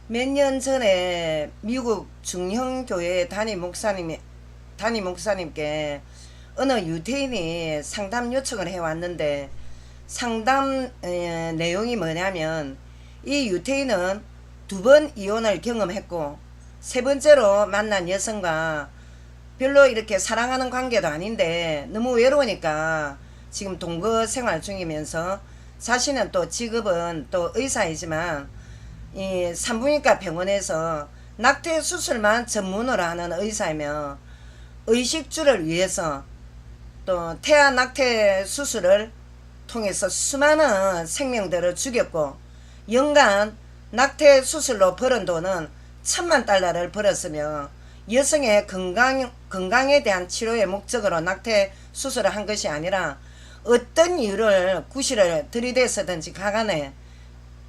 몇 년 전에 미국 중형교회 담임 목사님께 어느 유태인이 상담 요청을 해왔는데 상담 내용이 뭐냐면 이 유태인은 2번 이혼을 경험했고 세 번째로 만난 여성과 별로 이렇게 사랑하는 관계도 아닌데 너무 외로우니까 지금 동거 생활 중이면서 자신은 또 직업은 또 의사이지만 이 산부인과 병원에서 낙태 수술만 전문으로 하는 의사이며 의식주를 위해서 또 태아 낙태 수술을 통해서 수많은 생명들을 죽였고 연간 낙태 수술로 벌은 돈은 1,000만 달러를 벌었으며 여성의 건강에 대한 치료의 목적으로 낙태 수술을 한 것이 아니라 어떤 이유를 구실을 들이대서든지 가간에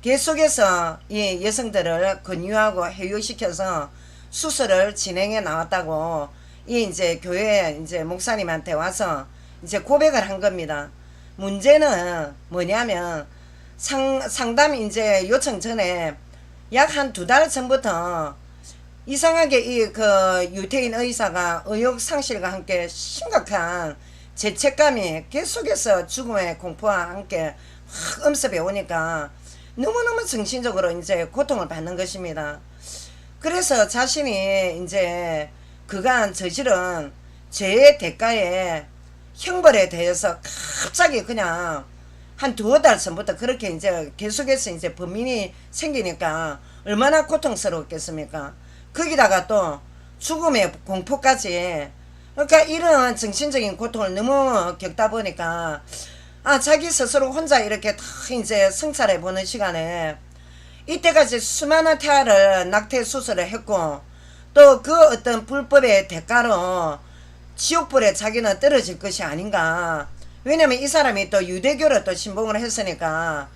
계속해서 이 여성들을 권유하고 해유시켜서 수술을 진행해 나왔다고 이 이제 교회 이제 목사님한테 와서 이제 고백을 한 겁니다. 문제는 뭐냐면 상담 이제 요청 전에 약 한 2달 전부터 이상하게 이 그 유태인 의사가 의욕 상실과 함께 심각한 죄책감이 계속해서 죽음의 공포와 함께 확 엄습해 오니까 너무너무 정신적으로 이제 고통을 받는 것입니다. 그래서 자신이 이제 그간 저지른 죄의 대가에 형벌에 대해서 갑자기 그냥 한 2달 전부터 그렇게 이제 계속해서 이제 범인이 생기니까 얼마나 고통스러웠겠습니까? 거기다가 또 죽음의 공포까지. 그러니까 이런 정신적인 고통을 너무 겪다 보니까 자기 스스로 혼자 이렇게 다 이제 성찰해 보는 시간에 이때까지 수많은 태아를 낙태 수술을 했고 또 그 어떤 불법의 대가로 지옥불에 자기는 떨어질 것이 아닌가. 왜냐면 이 사람이 또 유대교를 또 신봉을 했으니까.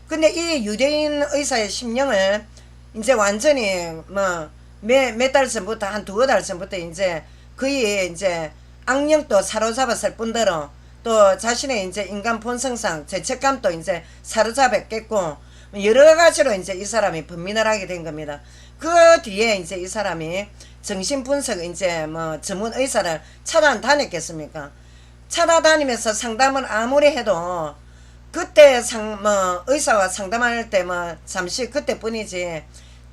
근데 이 유대인 의사의 심령을 이제 완전히 뭐 몇 달 전부터 한 2달 전부터 이제 거의 이제 악령도 사로잡았을 뿐더러 또 자신의 이제 인간 본성상 죄책감도 이제 사로잡았겠고 여러 가지로 이제 이 사람이 번민을 하게 된 겁니다. 그 뒤에 이제 이 사람이 정신분석 이제 뭐 전문 의사를 찾아다녔겠습니까? 찾아다니면서 상담을 아무리 해도 그때 뭐 의사와 상담할 때 뭐 잠시 그때뿐이지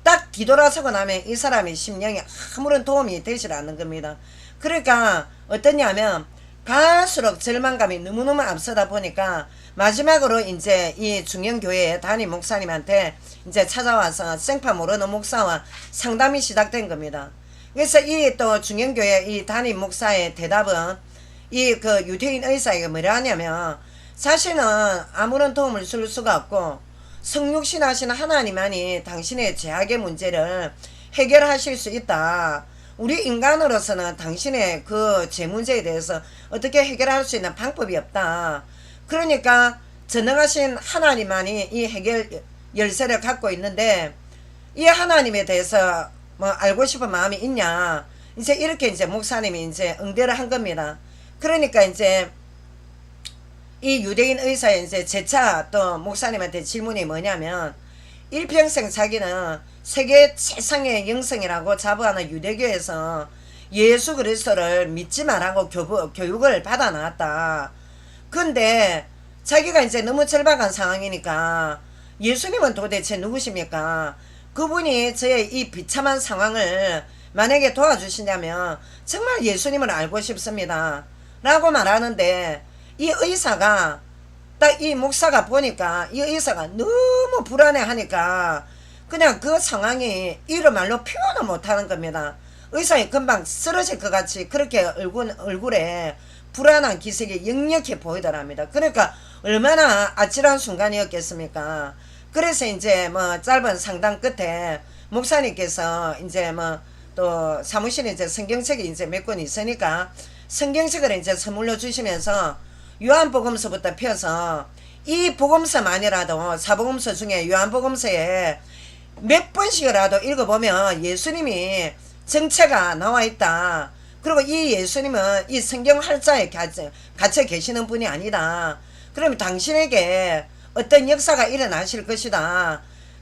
딱 뒤돌아서고 나면 이 사람의 심령이 아무런 도움이 되질 않는 겁니다. 그러니까 어떠냐면 갈수록 절망감이 너무너무 앞서다 보니까 마지막으로 이제 이 중형교회 담임 목사님한테 이제 찾아와서 생파 모르는 목사와 상담이 시작된 겁니다. 그래서 이 또 중형교회 이 담임 목사의 대답은 이 그 유태인 의사에게 뭐라 하냐면 자신은 아무런 도움을 줄 수가 없고 성육신하신 하나님만이 당신의 죄악의 문제를 해결하실 수 있다. 우리 인간으로서는 당신의 그 죄 문제에 대해서 어떻게 해결할 수 있는 방법이 없다. 그러니까 전능하신 하나님만이 이 해결 열쇠를 갖고 있는데 이 하나님에 대해서 뭐 알고 싶은 마음이 있냐. 이제 이렇게 이제 목사님이 이제 응대를 한 겁니다. 그러니까 이제 이 유대인 의사의 이제 재차 또 목사님한테 질문이 뭐냐면 일평생 자기는 세계 최상의 영성이라고 자부하는 유대교에서 예수 그리스도를 믿지 말라고 교육을 받아 나왔다. 근데 자기가 이제 너무 절박한 상황이니까 예수님은 도대체 누구십니까? 그분이 저의 이 비참한 상황을 만약에 도와주시냐면 정말 예수님을 알고 싶습니다. 라고 말하는데 이 의사가 딱 이 목사가 보니까 이 의사가 너무 불안해 하니까 그냥 그 상황이 이런 말로 표현을 못하는 겁니다. 의사이 금방 쓰러질 것 같이 그렇게 얼굴에 불안한 기색이 역력해 보이더랍니다. 그러니까 얼마나 아찔한 순간이었겠습니까? 그래서 이제 뭐 짧은 상담 끝에 목사님께서 이제 뭐 또 사무실에 이제 성경책이 이제 몇 권 있으니까 성경책을 이제 선물로 주시면서 요한복음서부터 펴서 이 복음서만이라도 사복음서 중에 요한복음서에 몇 번씩이라도 읽어보면 예수님이 정체가 나와 있다. 그리고 이 예수님은 이 성경 활자에 갇혀 계시는 분이 아니다. 그러면 당신에게 어떤 역사가 일어나실 것이다.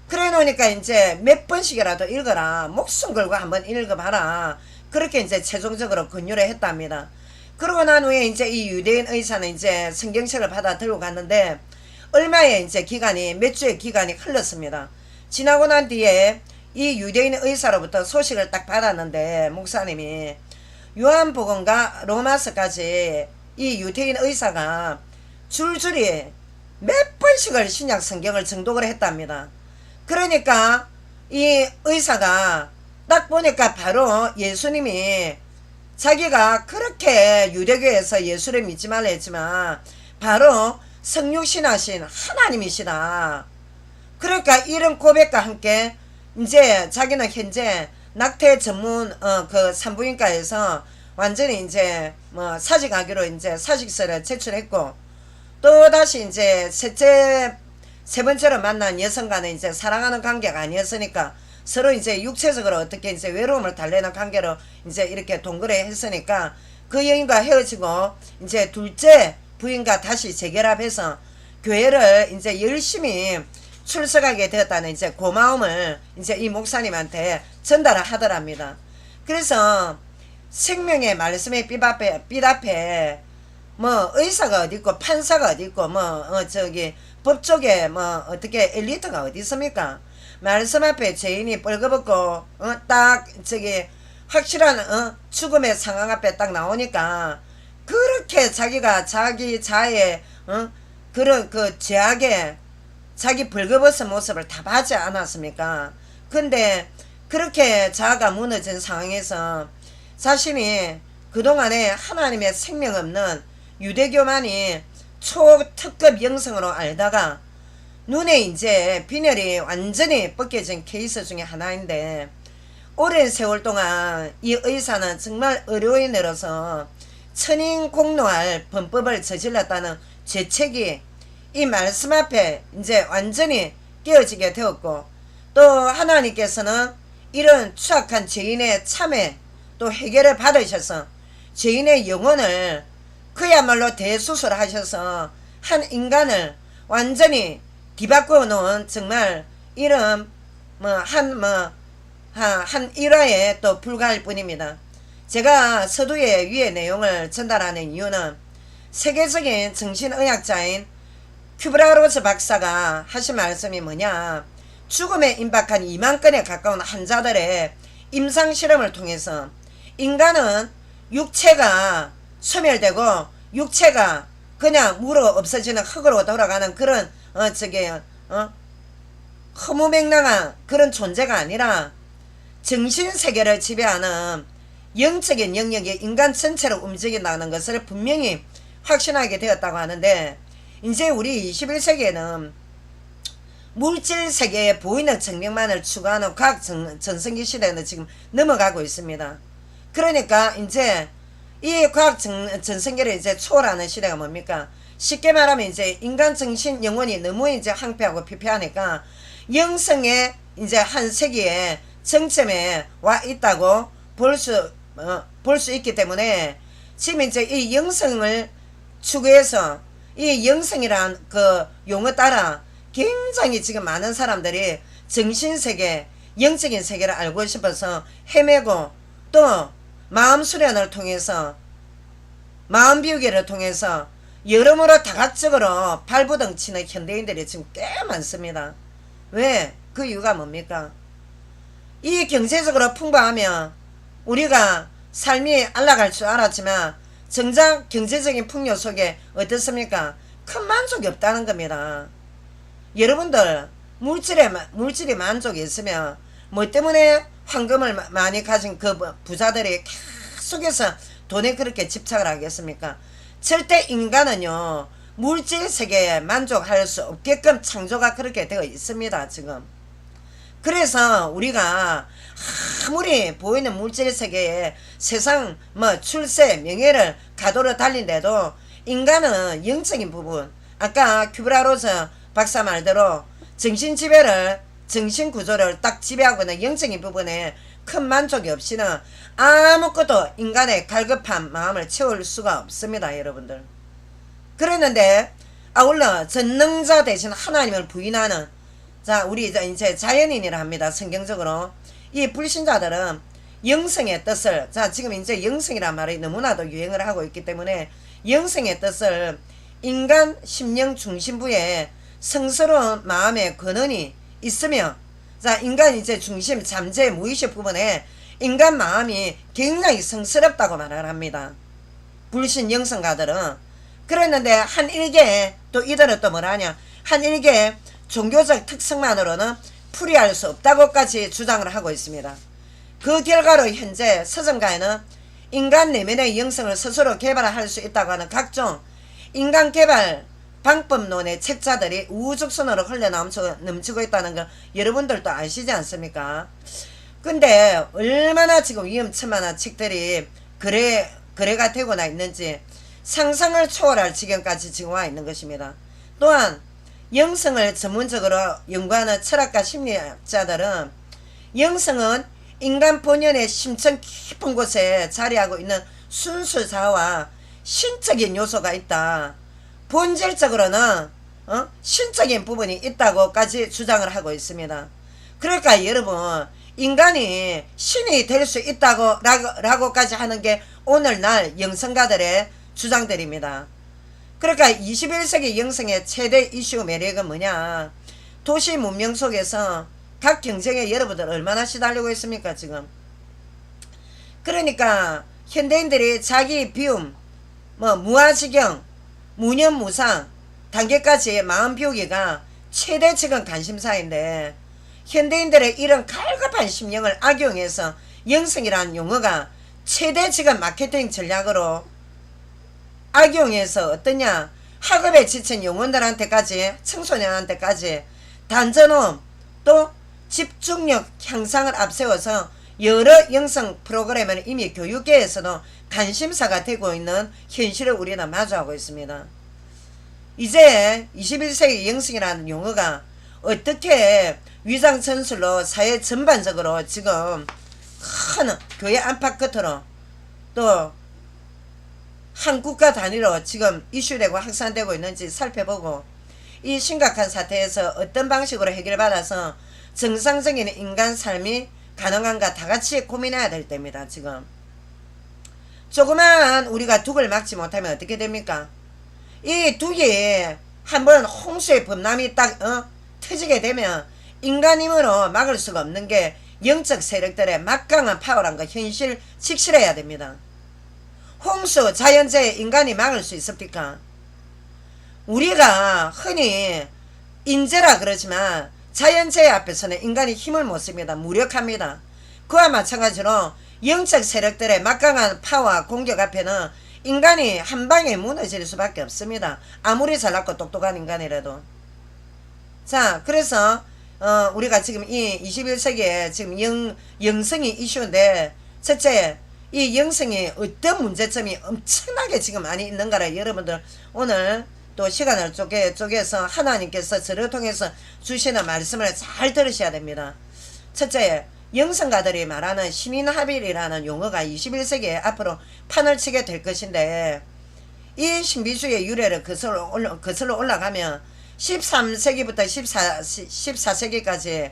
그래 놓으니까 이제 몇 번씩이라도 읽어라. 목숨 걸고 한번 읽어봐라. 그렇게 이제 최종적으로 권유를 했답니다. 그러고 난 후에 이제 이 유대인 의사는 이제 성경책을 받아 들고 갔는데 얼마의 이제 기간이, 몇 주의 기간이 흘렀습니다. 지나고 난 뒤에 이 유대인 의사로부터 소식을 딱 받았는데 목사님이 요한복음과 로마서까지 이 유대인 의사가 줄줄이 몇 번씩을 신약 성경을 정독을 했답니다. 그러니까 이 의사가 딱 보니까 바로 예수님이 자기가 그렇게 유대교에서 예수를 믿지 말라 했지만 바로 성육신하신 하나님이시다. 그러니까 이런 고백과 함께 이제 자기는 현재 낙태 전문 그 산부인과에서 완전히 이제 뭐 사직하기로 이제 사직서를 제출했고, 또 다시 이제 세 번째로 만난 여성과는 이제 사랑하는 관계가 아니었으니까 서로 이제 육체적으로 어떻게 이제 외로움을 달래는 관계로 이제 이렇게 동거래 했으니까 그 여인과 헤어지고 이제 둘째 부인과 다시 재결합해서 교회를 이제 열심히 출석하게 되었다는 이제 고마움을 이제 이 목사님한테 전달을 하더랍니다. 그래서 생명의 말씀에 삐답해 뭐 의사가 어디 있고 판사가 어디 있고 뭐 저기 법조계 뭐 어떻게 엘리트가 어디 있습니까? 말씀 앞에 죄인이 뻘거벗고 딱 저기 확실한 죽음의 상황 앞에 딱 나오니까 그렇게 자기가 자기 자의 그런 그 죄악의 자기 벌거벗은 모습을 다 봐지 않았습니까? 근데 그렇게 자아가 무너진 상황에서 자신이 그동안에 하나님의 생명 없는 유대교만이 초특급 영성으로 알다가 눈에 이제 빈혈이 완전히 벗겨진 케이스 중에 하나인데, 오랜 세월 동안 이 의사는 정말 의료인으로서 천인공노할 범법을 저질렀다는 죄책이 이 말씀 앞에 이제 완전히 깨어지게 되었고, 또 하나님께서는 이런 추악한 죄인의 참회 또 해결을 받으셔서 죄인의 영혼을 그야말로 대수술하셔서 한 인간을 완전히 뒤바꿔 놓은 정말 이런 한 일화에 또 불과할 뿐입니다. 제가 서두의 위의 내용을 전달하는 이유는 세계적인 정신의학자인 큐브라로스 박사가 하신 말씀이 뭐냐, 죽음에 임박한 2만 건에 가까운 환자들의 임상실험을 통해서 인간은 육체가 소멸되고 육체가 그냥 무로 없어지는 흙으로 돌아가는 그런 허무맹랑한 그런 존재가 아니라 정신세계를 지배하는 영적인 영역이 인간 전체를 움직인다는 것을 분명히 확신하게 되었다고 하는데, 이제 우리 21세기에는 물질세계에 보이는 증명만을 추구하는 과학 전성기 시대는 지금 넘어가고 있습니다. 그러니까 이제 이 과학 전성기를 이제 초월하는 시대가 뭡니까? 쉽게 말하면 이제 인간 정신 영혼이 너무 이제 황폐하고 피폐하니까 영성의 이제 한 세기에 정점에 와 있다고 볼 수 있기 때문에 지금 이제 이 영성을 추구해서 이 영성이란 그 용어 따라 굉장히 지금 많은 사람들이 정신세계, 영적인 세계를 알고 싶어서 헤매고, 또 마음 수련을 통해서 마음 비우기를 통해서 여러모로 다각적으로 발부둥 치는 현대인들이 지금 꽤 많습니다. 왜? 그 이유가 뭡니까? 이 경제적으로 풍부하면 우리가 삶이 안락할 줄 알았지만 정작 경제적인 풍요 속에 어떻습니까? 큰 만족이 없다는 겁니다. 여러분들 물질이 만족이 있으면 뭐 때문에 황금을 많이 가진 그 부자들이 계속해서 돈에 그렇게 집착을 하겠습니까? 절대 인간은요 물질 세계에 만족할 수 없게끔 창조가 그렇게 되어 있습니다 지금. 그래서 우리가 아무리 보이는 물질 세계에 세상 출세 명예를 가도로 달린데도 인간은 영적인 부분, 아까 큐브라로스 박사 말대로 정신지배를 정신구조를 딱 지배하고 있는 영적인 부분에 큰 만족이 없이는 아무것도 인간의 갈급한 마음을 채울 수가 없습니다 여러분들. 그랬는데 아울러 전능자 대신 하나님을 부인하는 자, 우리 이제 자연인이라 합니다. 성경적으로. 이 불신자들은 영성의 뜻을, 자, 지금 이제 영성이란 말이 너무나도 유행을 하고 있기 때문에 영성의 뜻을 인간 심령 중심부에 성스러운 마음의 근원이 있으며, 자, 인간 이제 중심, 잠재, 무의식 부분에 인간 마음이 굉장히 성스럽다고 말을 합니다. 불신 영성가들은. 그랬는데 한 일개, 또 이들은 또 뭐라냐, 한 일개 종교적 특성만으로는 풀이할 수 없다고까지 주장을 하고 있습니다. 그 결과로 현재 서점가에는 인간 내면의 영성을 스스로 개발할 수 있다고 하는 각종 인간 개발 방법론의 책자들이 우후죽순으로 흘러넘치고 있다는 거 여러분들도 아시지 않습니까? 근데 얼마나 지금 위험천만한 책들이 거래가 되고나 있는지 상상을 초월할 지경까지 지금 와 있는 것입니다. 또한 영성을 전문적으로 연구하는 철학가 심리학자들은 영성은 인간 본연의 심층 깊은 곳에 자리하고 있는 순수자와 신적인 요소가 있다. 본질적으로는 신적인 부분이 있다고까지 주장을 하고 있습니다. 그러니까 여러분, 인간이 신이 될 수 있다고 라고까지 하는 게 오늘날 영성가들의 주장들입니다. 그러니까 21세기 영성의 최대 이슈 매력은 뭐냐, 도시 문명 속에서 각 경쟁에 여러분들 얼마나 시달리고 있습니까 지금. 그러니까 현대인들이 자기 비움, 무아지경, 무념무상 단계까지 마음 비우기가 최대 지금 관심사인데, 현대인들의 이런 갈급한 심령을 악용해서 영성이라는 용어가 최대 지금 마케팅 전략으로 악용해서 어떠냐, 학업에 지친 영혼들한테까지, 청소년한테까지 단전홈 또 집중력 향상을 앞세워서 여러 영성 프로그램을 이미 교육계에서도 관심사가 되고 있는 현실을 우리는 마주하고 있습니다. 이제 21세기 영성이라는 용어가 어떻게 위장전술로 사회 전반적으로 지금 큰 교회 안팎 끝으로 또 한 국가 단위로 지금 이슈되고 확산되고 있는지 살펴보고, 이 심각한 사태에서 어떤 방식으로 해결받아서 정상적인 인간 삶이 가능한가 다같이 고민해야 될 때입니다. 지금 조그만 우리가 둑을 막지 못하면 어떻게 됩니까? 이 둑이 한번 홍수의 범람이 딱 터지게 되면 인간 힘으로 막을 수가 없는 게 영적 세력들의 막강한 파워란 거 현실 직실해야 됩니다. 홍수, 자연재해 인간이 막을 수 있습니까? 우리가 흔히 인재라 그러지만 자연재해 앞에서는 인간이 힘을 못 씁니다. 무력합니다. 그와 마찬가지로 영적 세력들의 막강한 파워와 공격 앞에는 인간이 한방에 무너질 수밖에 없습니다. 아무리 잘났고 똑똑한 인간이라도. 자, 그래서 우리가 지금 이 21세기에 지금 영성이 이슈인데, 첫째, 이 영성이 어떤 문제점이 엄청나게 지금 많이 있는가를 여러분들 오늘 또 시간을 쪼개서 하나님께서 저를 통해서 주시는 말씀을 잘 들으셔야 됩니다. 첫째, 영성가들이 말하는 신인합일이라는 용어가 21세기에 앞으로 판을 치게 될 것인데, 이 신비주의 유래를 거슬러 올라가면 13세기부터 14세기까지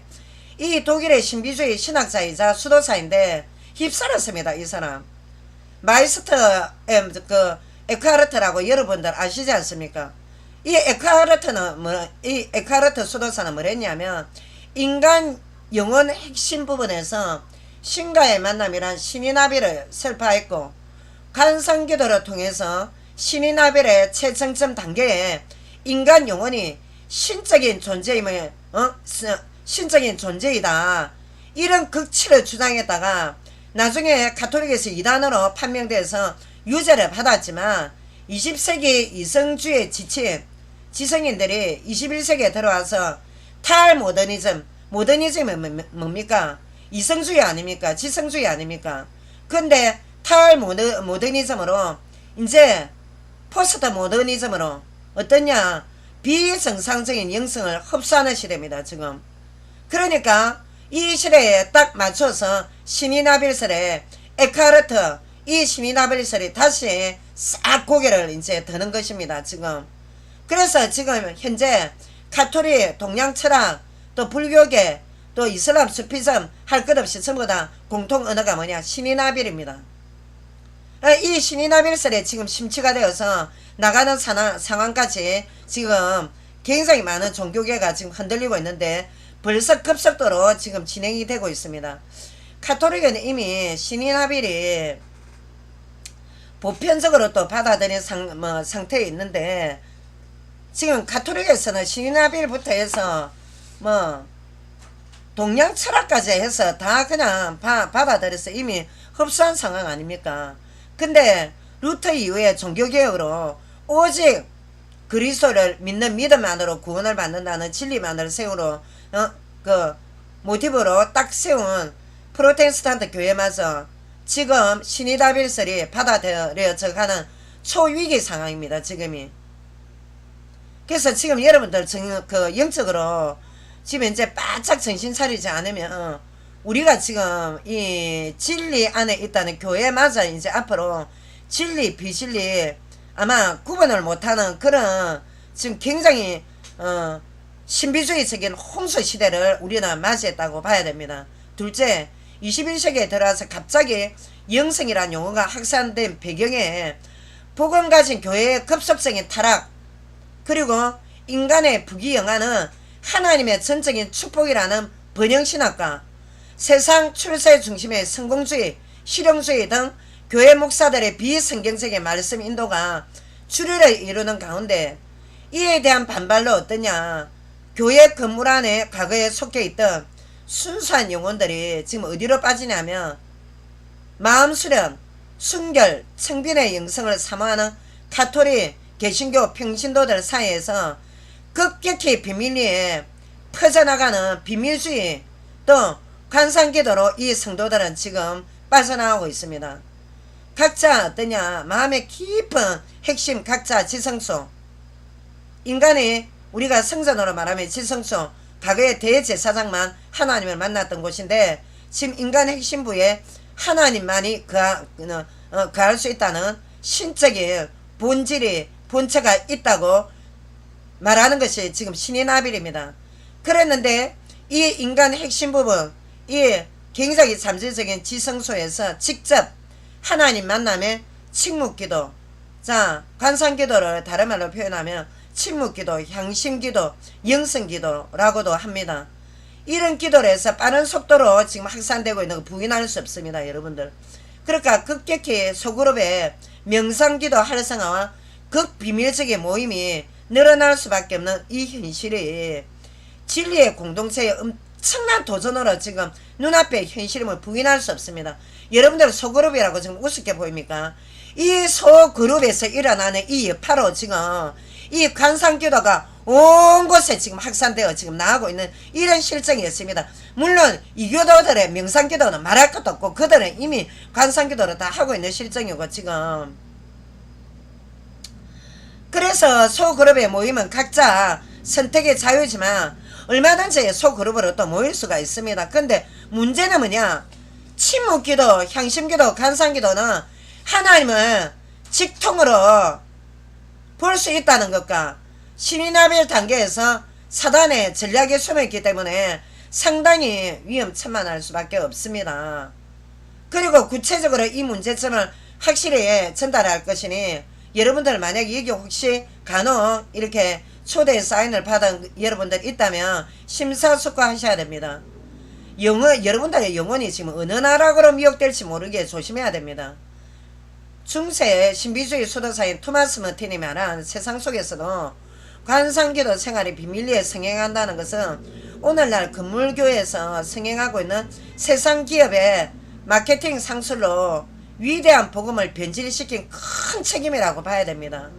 이 독일의 신비주의 신학자이자 수도사인데 휩쓸었습니다. 이 사람 마이스터 에크하르트라고 여러분들 아시지 않습니까? 이 에크하르트 수도사는 뭐랬냐면, 인간 영혼 핵심 부분에서 신과의 만남이란 신인합일을 설파했고, 관성기도를 통해서 신인합일의 최정점 단계에 인간 영혼이 신적인 존재임을 신적인 존재이다, 이런 극치를 주장했다가 나중에 가톨릭에서 이단으로 판명돼서 유죄를 받았지만, 20세기 이성주의에 지친 지성인들이 21세기에 들어와서 모더니즘은 뭡니까? 이성주의 아닙니까? 지성주의 아닙니까? 근데 모더니즘으로 이제 포스트 모더니즘으로 어떠냐, 비정상적인 영성을 흡수하는 시대입니다. 지금. 그러니까 이 시대에 딱 맞춰서 신인합일설에 에크하르트, 이 신인합일설이 다시 싹 고개를 이제 드는 것입니다. 지금. 그래서 지금 현재 가톨릭, 동양 철학, 또 불교계, 또 이슬람, 수피즘 할 것 없이 전부 다 공통 언어가 뭐냐? 신이나빌입니다. 이 신이나빌설에 지금 심취가 되어서 나가는 상황까지 지금 굉장히 많은 종교계가 지금 흔들리고 있는데 벌써 급속도로 지금 진행이 되고 있습니다. 카톨릭은 이미 신이나빌이 보편적으로 또 받아들인 상태에 있는데, 지금 가톨릭에서는 신이나빌부터 해서 동양 철학까지 해서 다 그냥 받아들여서 이미 흡수한 상황 아닙니까? 근데 루터 이후에 종교개혁으로 오직 그리스도를 믿는 믿음만으로 구원을 받는다는 진리만을 세우로 그 모티브로 딱 세운 프로테스탄트 교회마저 지금 신이나빌설이 받아들여져 가는 초위기 상황입니다. 지금이. 그래서 지금 여러분들 영적으로 지금 이제 바짝 정신 차리지 않으면 우리가 지금 이 진리 안에 있다는 교회마저 이제 앞으로 진리 비진리 아마 구분을 못하는 그런 지금 굉장히 신비주의적인 홍수 시대를 우리는 맞이했다고 봐야 됩니다. 둘째, 21세기에 들어와서 갑자기 영성이라는 용어가 확산된 배경에 복음 가진 교회의 급속적인 타락, 그리고 인간의 부귀영화는 하나님의 전적인 축복이라는 번영신학과, 세상 출세 중심의 성공주의, 실용주의 등 교회 목사들의 비성경적인 말씀 인도가 주류를 이루는 가운데 이에 대한 반발로 어떠냐, 교회 건물 안에 과거에 속해 있던 순수한 영혼들이 지금 어디로 빠지냐면 마음 수련, 순결, 청빈의 영성을 사모하는 가톨릭, 개신교, 평신도들 사이에서 급격히 비밀리에 퍼져나가는 비밀주의, 또 관상기도로 이 성도들은 지금 빠져나가고 있습니다. 각자 어떠냐, 마음의 깊은 핵심 각자 지성소, 인간이 우리가 성전으로 말하면 지성소, 과거의 대제사장만 하나님을 만났던 곳인데 지금 인간의 핵심부에 하나님만이 거할 수 있다는 신적인 본체가 있다고 말하는 것이 지금 신이나빌입니다. 그랬는데 이 인간 핵심 부분, 이 굉장히 잠재적인 지성소에서 직접 하나님 만남에 침묵기도, 자 관상기도를 다른 말로 표현하면 침묵기도, 향심기도, 영성기도라고도 합니다. 이런 기도를 해서 빠른 속도로 지금 확산되고 있는 거 부인할 수 없습니다. 여러분들. 그러니까 급격히 소그룹의 명상기도 활성화와 극비밀적인 모임이 늘어날 수밖에 없는 이 현실이 진리의 공동체의 엄청난 도전으로 지금 눈앞에 현실임을 부인할 수 없습니다. 여러분들 소그룹이라고 지금 우습게 보입니까? 이 소그룹에서 일어나는 이 여파로 지금 이 관상기도가 온 곳에 지금 확산되어 지금 나가고 있는 이런 실정이 있습니다. 물론 이교도들의 명상기도는 말할 것도 없고 그들은 이미 관상기도를 다 하고 있는 실정이고 지금. 그래서 소그룹의 모임은 각자 선택의 자유지만 얼마든지 소그룹으로 또 모일 수가 있습니다. 근데 문제는 뭐냐, 침묵기도, 향심기도, 관상기도는 하나님을 직통으로 볼 수 있다는 것과 신이나빌 단계에서 사단의 전략에 숨어있기 때문에 상당히 위험천만할 수밖에 없습니다. 그리고 구체적으로 이 문제점을 확실히 전달할 것이니 여러분들 만약에 여기 혹시 간혹 이렇게 초대 사인을 받은 여러분들 있다면 심사숙고하셔야 됩니다. 여러분들의 영혼이 지금 어느 나라로 미혹될지 모르게 조심해야 됩니다. 중세 신비주의 수도사인 토마스 머틴이 말한 세상 속에서도 관상기도 생활이 비밀리에 성행한다는 것은 오늘날 건물교에서 성행하고 있는 세상 기업의 마케팅 상술로 위대한 복음을 변질시킨 큰 책임이라고 봐야 됩니다.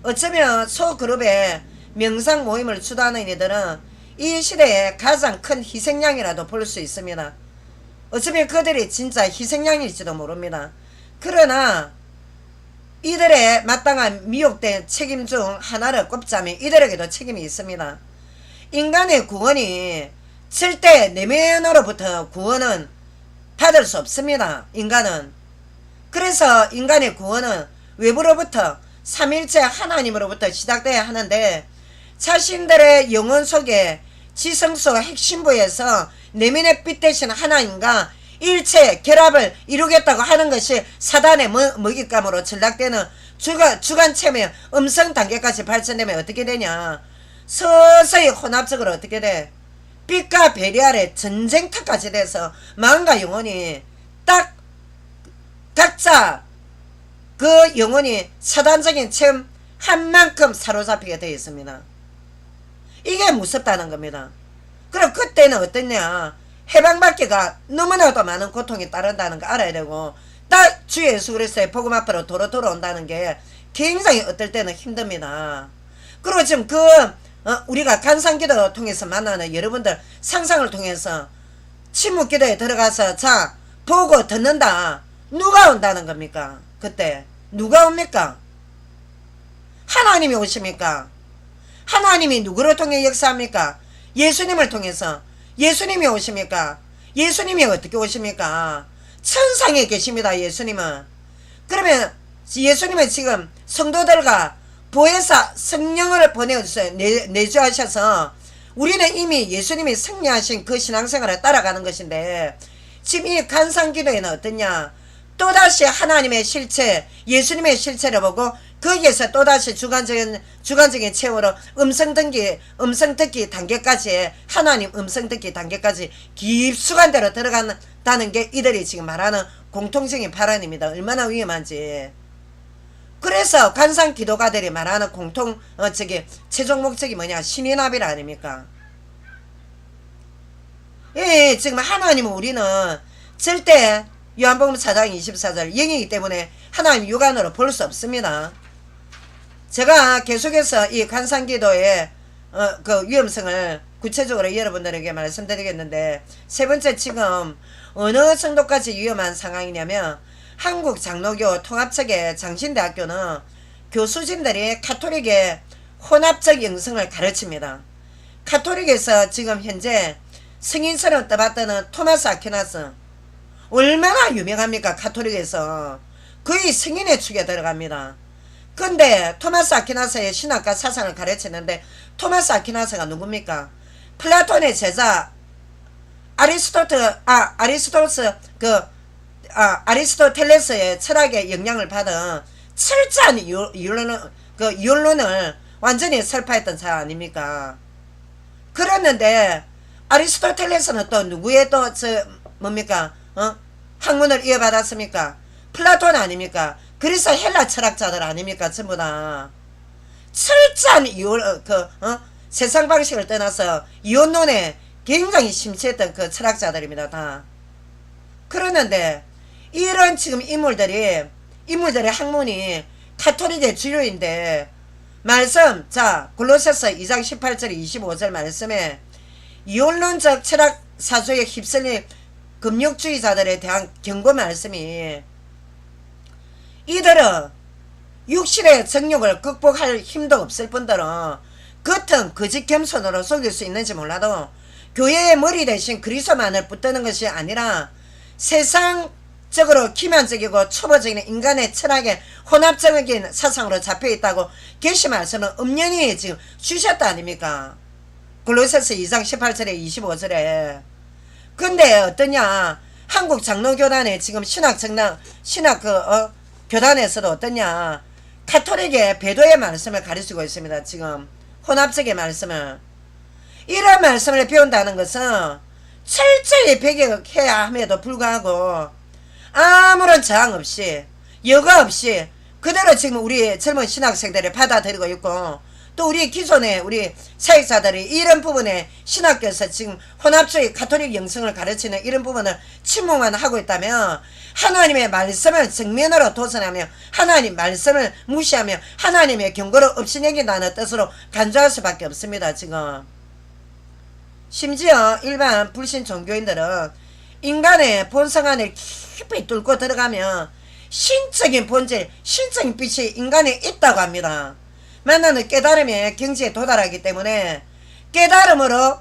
어쩌면 소그룹의 명상 모임을 주도하는 이들은 이 시대의 가장 큰 희생양이라도 볼 수 있습니다. 어쩌면 그들이 진짜 희생양일지도 모릅니다. 그러나 이들의 마땅한 미혹된 책임 중 하나를 꼽자면 이들에게도 책임이 있습니다. 인간의 구원이 절대 내면으로부터 구원은 받을 수 없습니다. 인간은. 그래서 인간의 구원은 외부로부터 삼일째 하나님으로부터 시작돼야 하는데 자신들의 영혼 속에 지성소 핵심부에서 내면의 빛 대신 하나님과 일체 결합을 이루겠다고 하는 것이 사단의 먹잇감으로 전락되는 주관체면 음성 단계까지 발전되면 어떻게 되냐. 서서히 혼합적으로 어떻게 돼. 빛과 배리 아래 전쟁터까지 돼서 마음과 영혼이 딱 각자 그 영혼이 사단적인 체험 한 만큼 사로잡히게 되어 있습니다. 이게 무섭다는 겁니다. 그럼 그때는 어떠냐. 해방받기가 너무나도 많은 고통이 따른다는 거 알아야 되고, 딱 주 예수 그리스도의 복음 앞으로 도로 돌아온다는 게 굉장히 어떨 때는 힘듭니다. 그리고 지금 우리가 간상기도 통해서 만나는 여러분들 상상을 통해서 침묵기도에 들어가서 자 보고 듣는다. 누가 온다는 겁니까? 그때 누가 옵니까? 하나님이 오십니까? 하나님이 누구를 통해 역사합니까? 예수님을 통해서. 예수님이 오십니까? 예수님이 어떻게 오십니까? 천상에 계십니다. 예수님은. 그러면 예수님은 지금 성도들과 보혜사 성령을 보내주세요. 내주하셔서 우리는 이미 예수님이 승리하신 그 신앙생활을 따라가는 것인데, 지금 이 간상기도에는 어떠냐. 또다시 하나님의 실체, 예수님의 실체를 보고 거기에서 또다시 주관적인 체험으로 음성 듣기 단계까지, 하나님 음성 듣기 단계까지 깊숙한 데로 들어간다는 게 이들이 지금 말하는 공통적인 발언입니다. 얼마나 위험한지. 그래서 간상 기도가들이 말하는 최종 목적이 뭐냐. 신인합일 아닙니까? 예, 지금 하나님은 우리는 절대 요한복음 4장 24절 영이기 때문에 하나님 육안으로 볼 수 없습니다. 제가 계속해서 이 간상기도의 그 위험성을 구체적으로 여러분들에게 말씀드리겠는데, 세 번째, 지금 어느 정도까지 위험한 상황이냐면, 한국 장로교 통합측의 장신대학교는 교수진들이 가톨릭의 혼합적 영성을 가르칩니다. 가톨릭에서 지금 현재 승인처럼 떠받드는 토마스 아퀴나스, 얼마나 유명합니까? 가톨릭에서 거의 승인의 축에 들어갑니다. 근데 토마스 아퀴나스의 신학과 사상을 가르치는데, 토마스 아퀴나스가 누굽니까? 플라톤의 제자 아리스토텔레스의 철학의 영향을 받은 철저한 이론을 완전히 설파했던 자 아닙니까? 그랬는데 아리스토텔레스는 또 누구의 학문을 이어받았습니까? 플라톤 아닙니까? 그래서 헬라 철학자들 아닙니까? 전부 다 철저한 세상 방식을 떠나서 이혼론에 굉장히 심취했던 그 철학자들입니다. 다. 그러는데 이런 지금 인물들의 학문이 가톨릭의 주류인데, 말씀, 자 골로새서 2장 18절 25절 말씀에 이혼론적 철학 사조에 휩쓸린 금욕주의자들에 대한 경고 말씀이, 이들은 육신의 정욕을 극복할 힘도 없을 뿐더러 겉은 거짓 겸손으로 속일 수 있는지 몰라도 교회의 머리 대신 그리스도만을 붙드는 것이 아니라 세상적으로 기만적이고 초보적인 인간의 철학에 혼합적인 사상으로 잡혀있다고 계시 말씀은 엄연히 지금 주셨다 아닙니까? 골로새서 2장 18절에 25절에. 근데 어떠냐, 한국 장로교단의 지금 교단에서도 어떠냐, 가톨릭의 배도의 말씀을 가르치고 있습니다. 지금 혼합적의 말씀을. 이런 말씀을 배운다는 것은 철저히 배격해야 함에도 불구하고 아무런 저항 없이, 여과 없이 그대로 지금 우리 젊은 신학생들이 받아들이고 있고, 또 우리 기존의 우리 사역자들이 이런 부분에 신학교에서 지금 혼합주의 가톨릭 영성을 가르치는 이런 부분을 침묵만 하고 있다면, 하나님의 말씀을 정면으로 도전하며 하나님 말씀을 무시하며 하나님의 경고를 없이 여긴다는 뜻으로 간주할 수밖에 없습니다. 지금 심지어 일반 불신 종교인들은 인간의 본성 안을 깊이 뚫고 들어가면 신적인 본질, 신적인 빛이 인간에 있다고 합니다. 만나는 깨달음의 경지에 도달하기 때문에 깨달음으로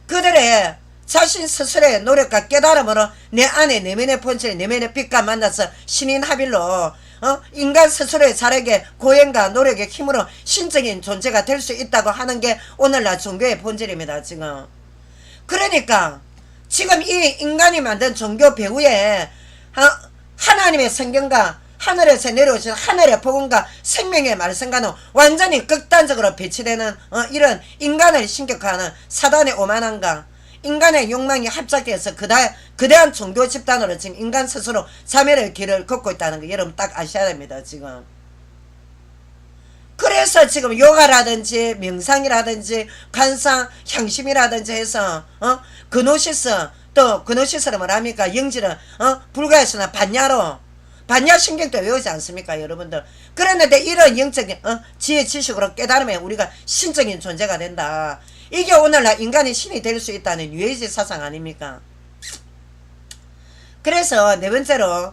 그들의 자신 스스로의 노력과 깨달음으로 내 안에 내면의 본질, 내면의 빛과 만나서 신인합일로 인간 스스로의 자력의 고행과 노력의 힘으로 신적인 존재가 될 수 있다고 하는 게 오늘날 종교의 본질입니다. 지금 그러니까 지금 이 인간이 만든 종교 배후에 하나님의 성경과 하늘에서 내려오신 하늘의 복음과 생명의 말씀과는 완전히 극단적으로 배치되는 이런 인간을 신격화하는 사단의 오만함과 인간의 욕망이 합작되어서 그대한 종교 집단으로 지금 인간 스스로 자멸의 길을 걷고 있다는 거 여러분 딱 아셔야 됩니다. 지금 그래서 지금 요가라든지 명상이라든지 관상 향심이라든지 해서 그노시스 또 그노시스는 뭐랍니까 영지는 불가에서나 반야 신경도 외우지 않습니까 여러분들. 그랬는데 이런 영적인 지혜 지식으로 깨달으면 우리가 신적인 존재가 된다. 이게 오늘날 인간이 신이 될 수 있다는 유해지 사상 아닙니까? 그래서 네 번째로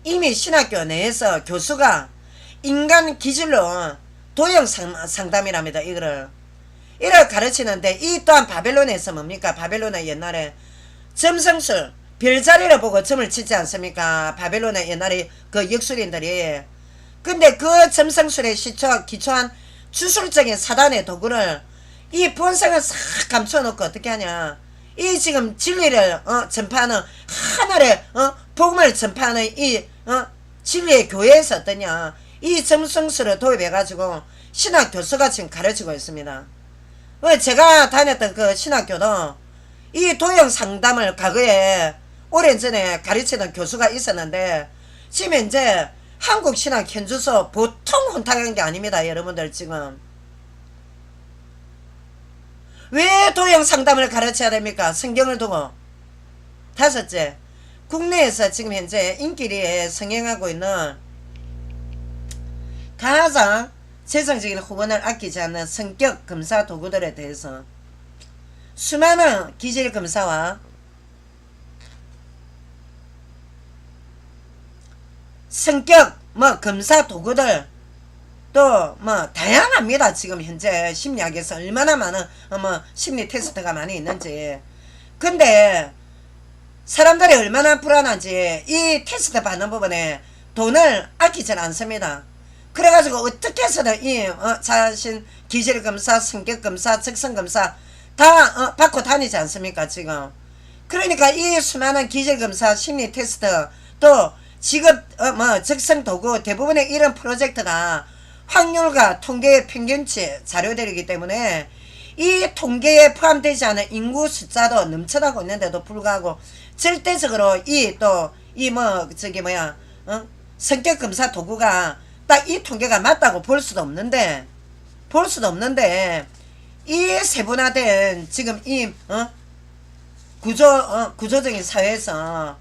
이미 신학교 내에서 교수가 인간 기질로 도형 상담이랍니다. 이를 가르치는데 이 또한 바벨론에서 뭡니까? 바벨론의 옛날에 점성술 별자리를 보고 점을 치지 않습니까? 바벨론의 옛날에 그 역술인들이. 근데 그 점성술에 기초한 주술적인 사단의 도구를 이 본성을 싹 감춰놓고 어떻게 하냐. 이 지금 진리를 전파하는 하늘의 복음을 전파하는 이 진리의 교회에서 어떠냐. 이 점성술을 도입해가지고 신학 교수가 지금 가르치고 있습니다. 제가 다녔던 그 신학교도 이 도형 상담을 과거에 오래전에 가르치던 교수가 있었는데 지금 이제 한국 신학 현주소 보통 혼탁한 게 아닙니다. 여러분들 지금 왜 도형 상담을 가르쳐야 됩니까? 성경을 두고. 다섯째, 국내에서 지금 현재 인기리에 성행하고 있는 가장 재정적인 후원을 아끼지 않는 성격 검사 도구들에 대해서 수많은 기질 검사와 성격 검사 도구들 또 다양합니다. 지금 현재 심리학에서 얼마나 많은 심리 테스트가 많이 있는지. 근데 사람들이 얼마나 불안한지 이 테스트 받는 부분에 돈을 아끼질 않습니다. 그래가지고 어떻게 해서든 이 자신 기질검사, 성격검사, 적성검사 다 받고 다니지 않습니까 지금. 그러니까 이 수많은 기질검사, 심리 테스트 또 직업 적성도구 대부분의 이런 프로젝트가 확률과 통계의 평균치 자료들이기 때문에 이 통계에 포함되지 않은 인구 숫자도 넘쳐나고 있는데도 불구하고 절대적으로 성격검사 도구가 딱 이 통계가 맞다고 볼 수도 없는데 이 세분화된 지금 이 구조적인 사회에서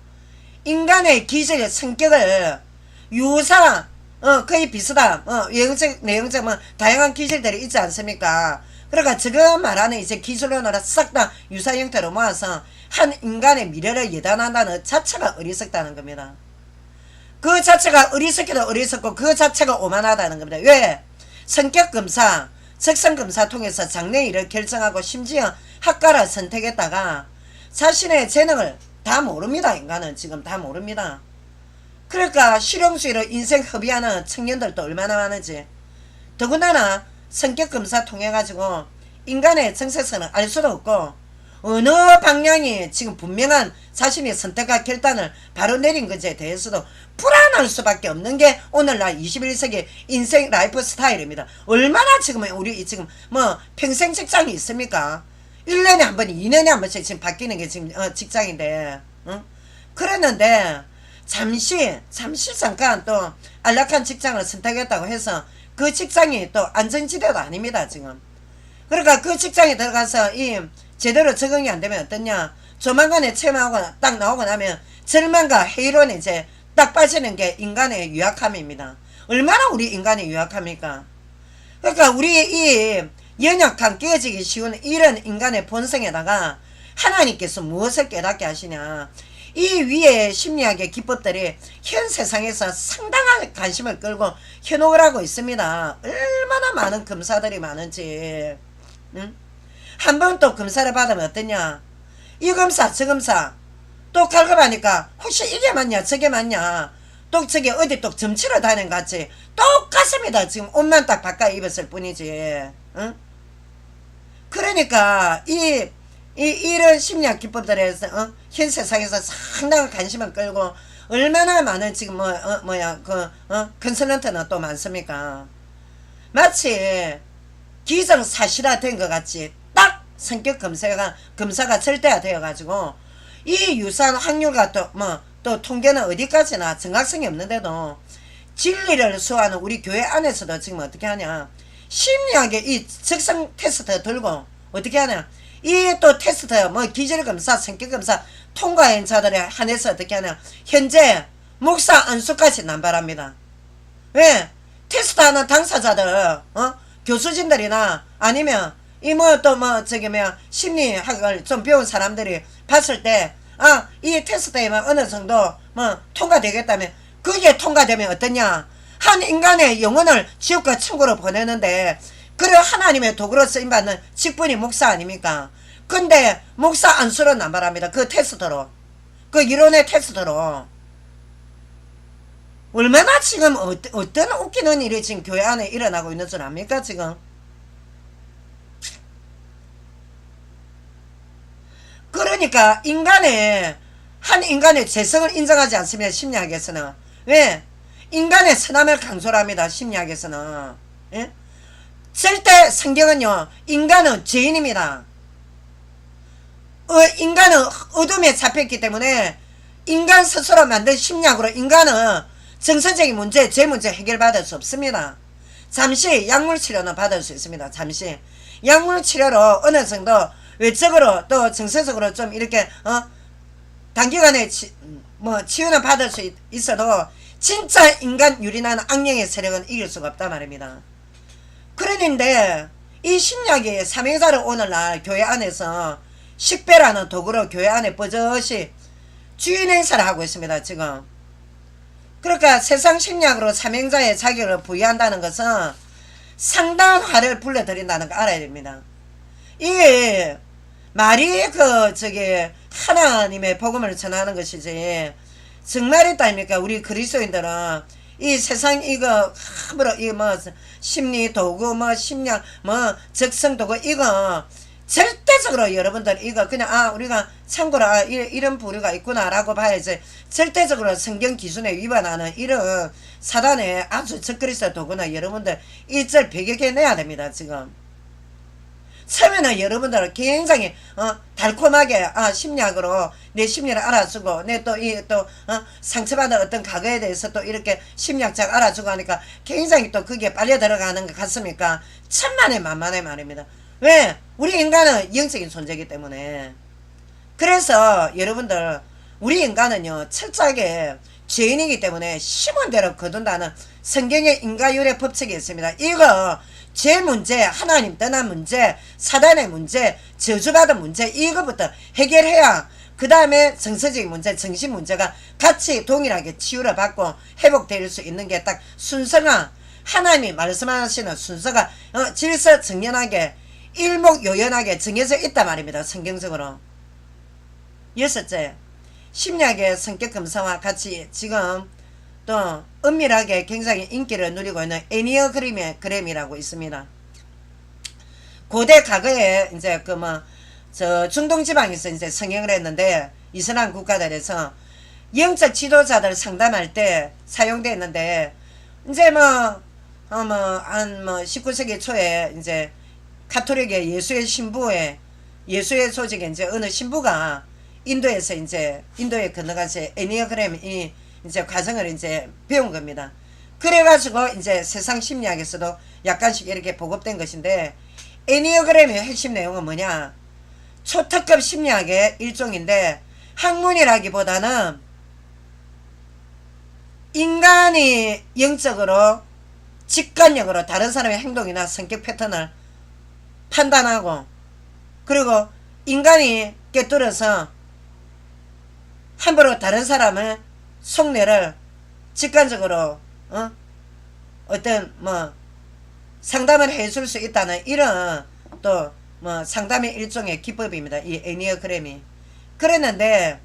인간의 기질 성격을 유사 거의 비슷한 외형적 내형적 다양한 기질들이 있지 않습니까? 그러니까 지금 말하는 이제 기술론으로 싹 다 유사 형태로 모아서 한 인간의 미래를 예단한다는 자체가 어리석다는 겁니다. 그 자체가 어리석기도 어리석고 그 자체가 오만하다는 겁니다. 왜? 성격검사, 적성검사 통해서 장래일을 결정하고 심지어 학과를 선택했다가 자신의 재능을 다 모릅니다. 인간은 지금 다 모릅니다. 그러니까 실용주의로 인생 허비하는 청년들도 얼마나 많은지. 더군다나 성격검사 통해 가지고 인간의 정체성을 알 수도 없고 어느 방향이 지금 분명한 자신의 선택과 결단을 바로 내린 것에 대해서도 불안할 수밖에 없는 게 오늘날 21세기 인생 라이프 스타일입니다. 얼마나 지금 우리 지금 평생 직장이 있습니까? 1년에 한 번, 2년에 한 번씩 지금 바뀌는 게 지금 직장인데, 그랬는데 잠시 잠깐 또 안락한 직장을 선택했다고 해서 그 직장이 또 안전지대도 아닙니다. 지금. 그러니까 그 직장에 들어가서 제대로 적응이 안 되면 어떠냐, 조만간에 체험하고 딱 나오고 나면 절망과 회의론에 이제 딱 빠지는 게 인간의 유약함입니다. 얼마나 우리 인간이 유약합니까? 그러니까 우리 이 연약한 깨지기 쉬운 이런 인간의 본성에다가 하나님께서 무엇을 깨닫게 하시냐, 이 위에 심리학의 기법들이 현 세상에서 상당한 관심을 끌고 현혹을 하고 있습니다. 얼마나 많은 검사들이 많은지. 한 번 또 검사를 받으면 어떠냐, 이 검사 저 검사 또 갈급하니까 혹시 이게 맞냐 저게 맞냐 또 저기 어디 또 점치러 다니는 것 같이 똑같습니다. 지금 옷만 딱 바꿔 입었을 뿐이지. 응? 그러니까 이런 심리학 기법들에서 현 세상에서 상당한 관심을 끌고 얼마나 많은 지금 컨설런트는 또 많습니까? 마치 기정사실화 된 것 같이 딱 성격 검사가 절대화 되어 가지고 이 유사한 확률과 또 통계는 어디까지나 정확성이 없는데도 진리를 수호하는 우리 교회 안에서도 지금 어떻게 하냐, 심리학의 이 적성 테스트 들고 어떻게 하냐, 이 또 테스트 기질검사 성격검사 통과한 자들에 한해서 어떻게 하냐, 현재 목사 안수까지 남발합니다. 왜? 테스트하는 당사자들 교수진들이나 아니면 심리학을 좀 배운 사람들이 봤을 때 이 테스트에만 어느 정도 통과되겠다면, 그게 통과되면 어떠냐, 한 인간의 영혼을 지옥과 천국으로 보내는데 그래 하나님의 도구로 쓰임받는 직분이 목사 아닙니까? 근데 목사 안수로 남발합니다. 그 테스트로, 그 이론의 테스트로. 얼마나 지금 어떤 웃기는 일이 지금 교회 안에 일어나고 있는 줄 압니까 지금? 그러니까 한 인간의 재성을 인정하지 않습니다. 심리학에서는. 왜? 인간의 선함을 강조를 합니다. 심리학에서는. 예? 절대 성경은요, 인간은 죄인입니다. 인간은 어둠에 잡혔기 때문에 인간 스스로 만든 심리학으로 인간은 정서적인 문제, 죄 문제 해결받을 수 없습니다. 잠시 약물치료는 받을 수 있습니다. 잠시 약물치료로 어느 정도 외적으로 또 정서적으로 좀 이렇게 단기간에 치유는 받을 수 있어도 진짜 인간 유린하는 악령의 세력은 이길 수가 없단 말입니다. 그런데 이 심리학의 삼행자를 오늘날 교회 안에서 식배라는 도구로 교회 안에 버젓이 주인 행사를 하고 있습니다. 지금. 그러니까 세상 심리학으로 삼행자의 자격을 부여한다는 것은 상당한 화를 불러들인다는 거 알아야 됩니다. 이게 말이 하나님의 복음을 전하는 것이지, 정말 있다입니까? 우리 그리스도인들은 이 세상 함부로 심리 도구 심리학 적성 도구 이거 절대적으로 여러분들 그냥 우리가 참고로 이런 부류가 있구나 라고 봐야지, 절대적으로 성경 기준에 위반하는 이런 사단의 아주 적그리스도 도구는 여러분들 일절 배격해내야 됩니다. 지금 처음에는 여러분들은 굉장히 달콤하게 심리학으로 내 심리를 알아주고 내 상처받은 어떤 과거에 대해서 또 이렇게 심리학자가 알아주고 하니까 굉장히 또 그게 빨려 들어가는 것 같습니까? 천만에 만만해 말입니다. 왜? 우리 인간은 영적인 존재이기 때문에. 그래서 여러분들, 우리 인간은요 철저하게 죄인이기 때문에 심은 대로 거둔다는 성경의 인과율의 법칙이 있습니다. 이거 죄 문제, 하나님 떠난 문제, 사단의 문제, 저주받은 문제, 이거부터 해결해야 그 다음에 정서적인 문제, 정신 문제가 같이 동일하게 치유를 받고 회복될 수 있는 게 딱 순서가, 하나님이 말씀하시는 순서가 질서정연하게 일목요연하게 정해져 있단 말입니다. 성경적으로. 여섯째, 심리학의 성격검사와 같이 지금 또 은밀하게 굉장히 인기를 누리고 있는 애니어그램이라고 있습니다. 고대 과거에 이제 중동 지방에서 이제 성행을 했는데, 이슬람 국가들에서 영적 지도자들 상담할 때 사용됐는데, 이제 19세기 초에 이제 카톨릭의 예수의 조직의 이제 어느 신부가 인도에서 이제 인도에 건너가서 애니어그램 이제 과정을 이제 배운 겁니다. 그래가지고 이제 세상 심리학에서도 약간씩 이렇게 보급된 것인데, 애니어그램의 핵심 내용은 뭐냐? 초특급 심리학의 일종인데, 학문이라기보다는 인간이 영적으로 직관력으로 다른 사람의 행동이나 성격 패턴을 판단하고, 그리고 인간이 꿰뚫어서 함부로 다른 사람의 속내를 직관적으로 어떤 상담을 해줄 수 있다는 이런 또 상담의 일종의 기법입니다. 이 애니어그램이. 그랬는데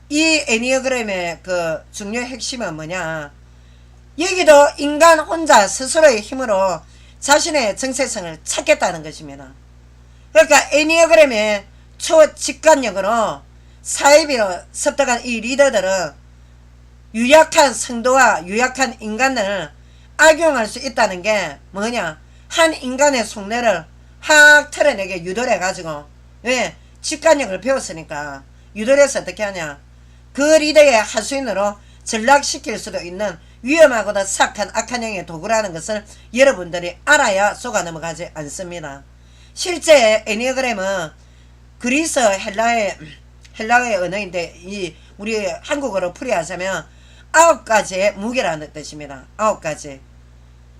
이 애니어그램의 그 중요 핵심은 뭐냐? 여기도 인간 혼자 스스로의 힘으로 자신의 정체성을 찾겠다는 것입니다. 그러니까 애니어그램의 초직관력으로 사이비로 습득한 이 리더들은 유약한 성도와 유약한 인간을 악용할 수 있다는 게 뭐냐? 한 인간의 속내를 확 털어내게 유도를 해가지고, 왜? 직관력을 배웠으니까 유도를 해서 어떻게 하냐? 그 리더의 하수인으로 전락시킬 수도 있는 위험하고도 삭한 악한 영의 도구라는 것을 여러분들이 알아야 속아 넘어가지 않습니다. 실제 애니어그램은 그리스 헬라의 언어인데 이 우리 한국어로 풀이하자면 9가지의 무게라는 뜻입니다. 9가지.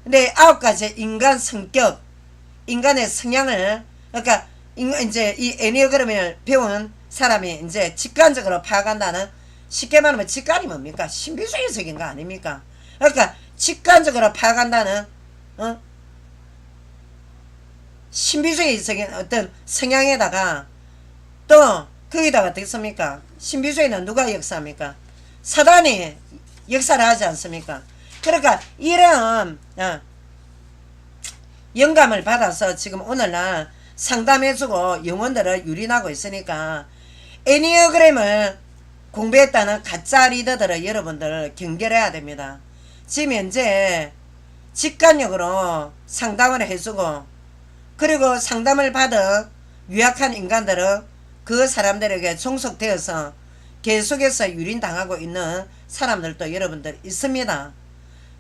근데 9가지 인간 성격, 인간의 성향을, 그러니까 이제 이 애니어그램을 배운 사람이 이제 직관적으로 파악한다는, 쉽게 말하면 직관이 뭡니까? 신비주의적인 거 아닙니까? 그러니까 직관적으로 파악한다는 신비주의적인 어떤 성향에다가 또 거기다가 어떻게 씁니까? 신비주의는 누가 역사합니까? 사단이 역사를 하지 않습니까? 그러니까 이런 영감을 받아서 지금 오늘날 상담해주고 영혼들을 유린하고 있으니까 애니어그램을 공부했다는 가짜 리더들을 여러분들 경계해야 됩니다. 지금 현재 직관력으로 상담을 해주고, 그리고 상담을 받은 유약한 인간들은 그 사람들에게 종속되어서 계속해서 유린당하고 있는 사람들도 여러분들 있습니다.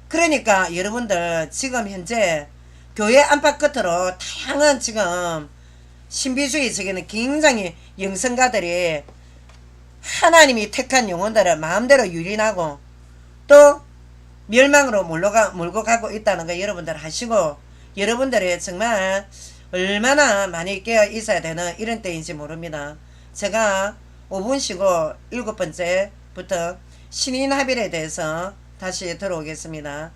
그러니까 여러분들 지금 현재 교회 안팎 끝으로 다양한 지금 신비주의적인 굉장히 영성가들이 하나님이 택한 영혼들을 마음대로 유린하고 또 멸망으로 몰고 가고 있다는 거 여러분들 하시고, 여러분들이 정말 얼마나 많이 깨어 있어야 되는 이런 때인지 모릅니다. 제가 5분 쉬고 7번째부터 신인합일에 대해서 다시 들어오겠습니다.